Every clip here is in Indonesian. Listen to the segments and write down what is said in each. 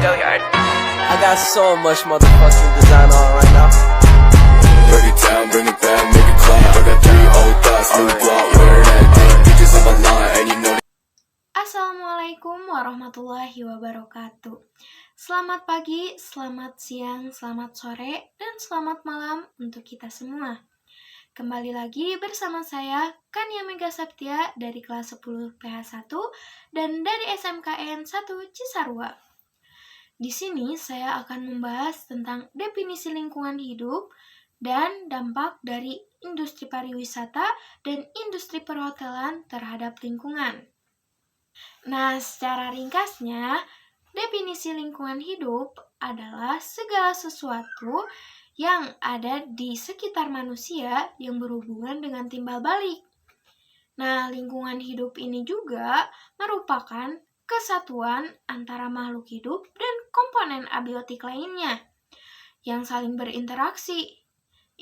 I got so much motherfucking design on right now. Break it down, bring it back, make it clap. I got 3 old thoughts, new block, wear that thing. Bitches on my line, and you know. Assalamualaikum warahmatullahi wabarakatuh. Selamat pagi, selamat siang, selamat sore, dan selamat malam untuk kita semua. Kembali lagi bersama saya, Kania Mega Saptia dari kelas 10 PH1 dan dari SMKN 1 Cisarua. Di sini saya akan membahas tentang definisi lingkungan hidup dan dampak dari industri pariwisata dan industri perhotelan terhadap lingkungan. Nah, secara ringkasnya, definisi lingkungan hidup adalah segala sesuatu yang ada di sekitar manusia yang berhubungan dengan timbal balik. Nah, lingkungan hidup ini juga merupakan kesatuan antara makhluk hidup dan komponen abiotik lainnya yang saling berinteraksi.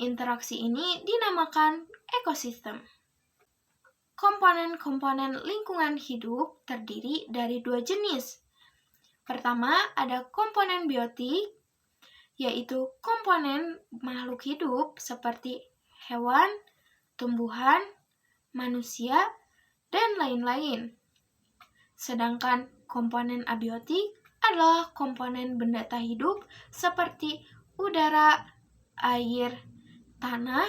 Interaksi ini dinamakan ekosistem. Komponen-komponen lingkungan hidup terdiri dari 2 jenis. Pertama, ada komponen biotik, yaitu komponen makhluk hidup seperti hewan, tumbuhan, manusia, dan lain-lain. Sedangkan komponen abiotik adalah komponen benda tak hidup seperti udara, air, tanah,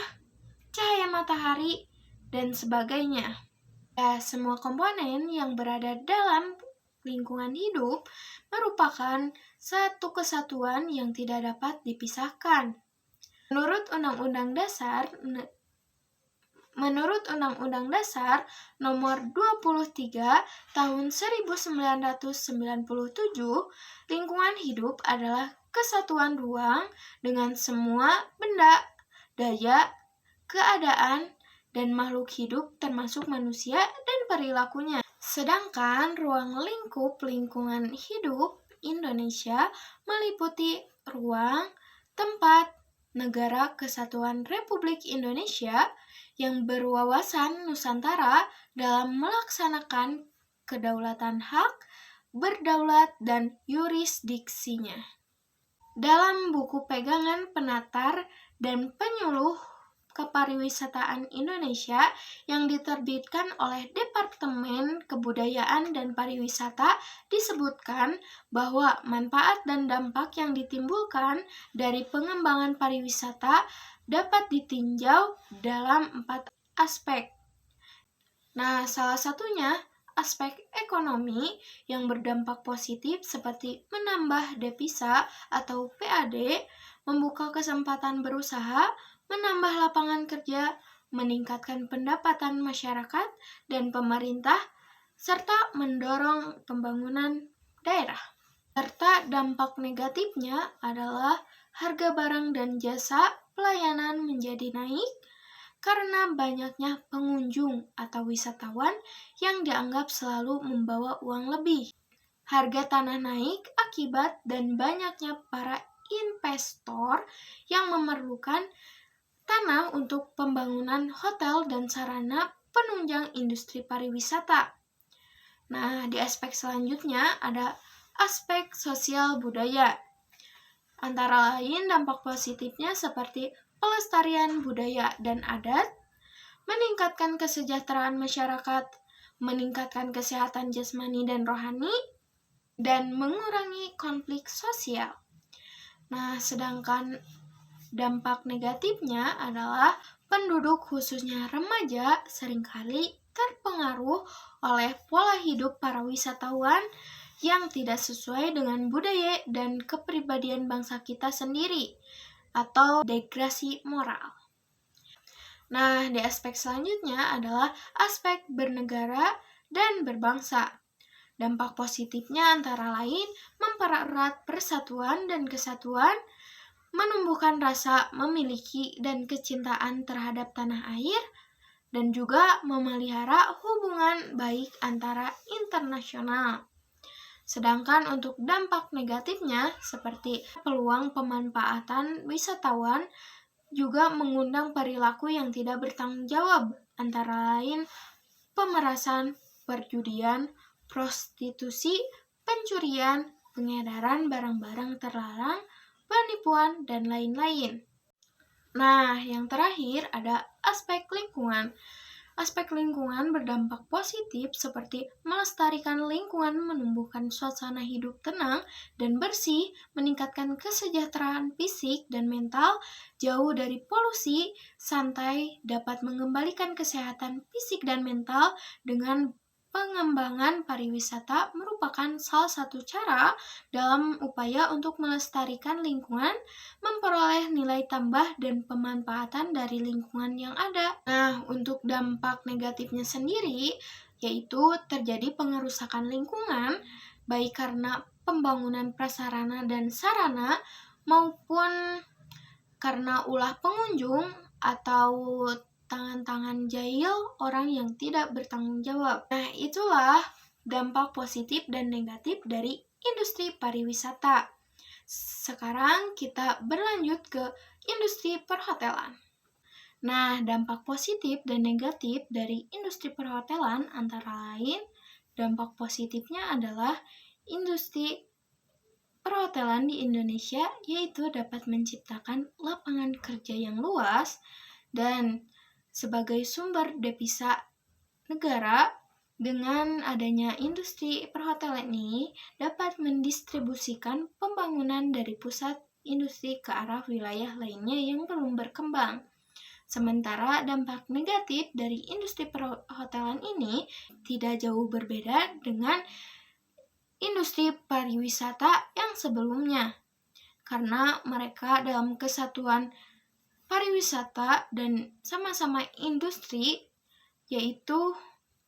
cahaya matahari, dan sebagainya. Ya, semua komponen yang berada dalam lingkungan hidup merupakan satu kesatuan yang tidak dapat dipisahkan. Menurut Undang-Undang Dasar Nomor 23 Tahun 1997, lingkungan hidup adalah kesatuan ruang dengan semua benda, daya, keadaan, dan makhluk hidup termasuk manusia dan perilakunya. Sedangkan ruang lingkup lingkungan hidup Indonesia meliputi ruang, tempat, negara kesatuan Republik Indonesia yang berwawasan Nusantara dalam melaksanakan kedaulatan hak, berdaulat, dan yurisdiksinya. Dalam buku pegangan penatar dan penyuluh Kepariwisataan Indonesia yang diterbitkan oleh Departemen Kebudayaan dan Pariwisata disebutkan bahwa manfaat dan dampak yang ditimbulkan dari pengembangan pariwisata dapat ditinjau dalam 4 aspek. Nah, salah satunya aspek ekonomi yang berdampak positif seperti menambah devisa atau PAD, membuka kesempatan berusaha, menambah lapangan kerja, meningkatkan pendapatan masyarakat dan pemerintah, serta mendorong pembangunan daerah. Serta dampak negatifnya adalah harga barang dan jasa pelayanan menjadi naik karena banyaknya pengunjung atau wisatawan yang dianggap selalu membawa uang lebih. Harga tanah naik akibat dan banyaknya para investor yang memerlukan tanah untuk pembangunan hotel dan sarana penunjang industri pariwisata. Nah, di aspek selanjutnya ada aspek sosial budaya. Antara lain dampak positifnya seperti pelestarian budaya dan adat, meningkatkan kesejahteraan masyarakat, meningkatkan kesehatan jasmani dan rohani, dan mengurangi konflik sosial. Nah, sedangkan dampak negatifnya adalah penduduk khususnya remaja seringkali terpengaruh oleh pola hidup para wisatawan yang tidak sesuai dengan budaya dan kepribadian bangsa kita sendiri atau degradasi moral. Nah, di aspek selanjutnya adalah aspek bernegara dan berbangsa. Dampak positifnya antara lain mempererat persatuan dan kesatuan, menumbuhkan rasa memiliki dan kecintaan terhadap tanah air, dan juga memelihara hubungan baik antara internasional. Sedangkan untuk dampak negatifnya seperti peluang pemanfaatan wisatawan juga mengundang perilaku yang tidak bertanggung jawab, antara lain pemerasan, perjudian, prostitusi, pencurian, pengedaran barang-barang terlarang, penipuan, dan lain-lain. Nah, yang terakhir ada aspek lingkungan. Aspek lingkungan berdampak positif seperti melestarikan lingkungan, menumbuhkan suasana hidup tenang dan bersih, meningkatkan kesejahteraan fisik dan mental, jauh dari polusi, santai, dapat mengembalikan kesehatan fisik dan mental dengan pengembangan pariwisata merupakan salah satu cara dalam upaya untuk melestarikan lingkungan, memperoleh nilai tambah dan pemanfaatan dari lingkungan yang ada. Nah, untuk dampak negatifnya sendiri, yaitu terjadi pengerusakan lingkungan, baik karena pembangunan prasarana dan sarana, maupun karena ulah pengunjung atau tangan-tangan jahil orang yang tidak bertanggung jawab. Nah, itulah dampak positif dan negatif dari industri pariwisata. Sekarang kita berlanjut ke industri perhotelan. Nah, dampak positif dan negatif dari industri perhotelan antara lain, dampak positifnya adalah industri perhotelan di Indonesia yaitu dapat menciptakan lapangan kerja yang luas dan sebagai sumber devisa negara. Dengan adanya industri perhotelan ini dapat mendistribusikan pembangunan dari pusat industri ke arah wilayah lainnya yang belum berkembang. Sementara dampak negatif dari industri perhotelan ini tidak jauh berbeda dengan industri pariwisata yang sebelumnya, karena mereka dalam kesatuan pariwisata dan sama-sama industri, yaitu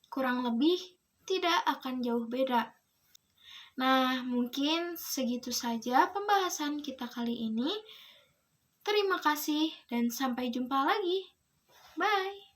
kurang lebih tidak akan jauh beda. Nah, mungkin segitu saja pembahasan kita kali ini. Terima kasih dan sampai jumpa lagi. Bye!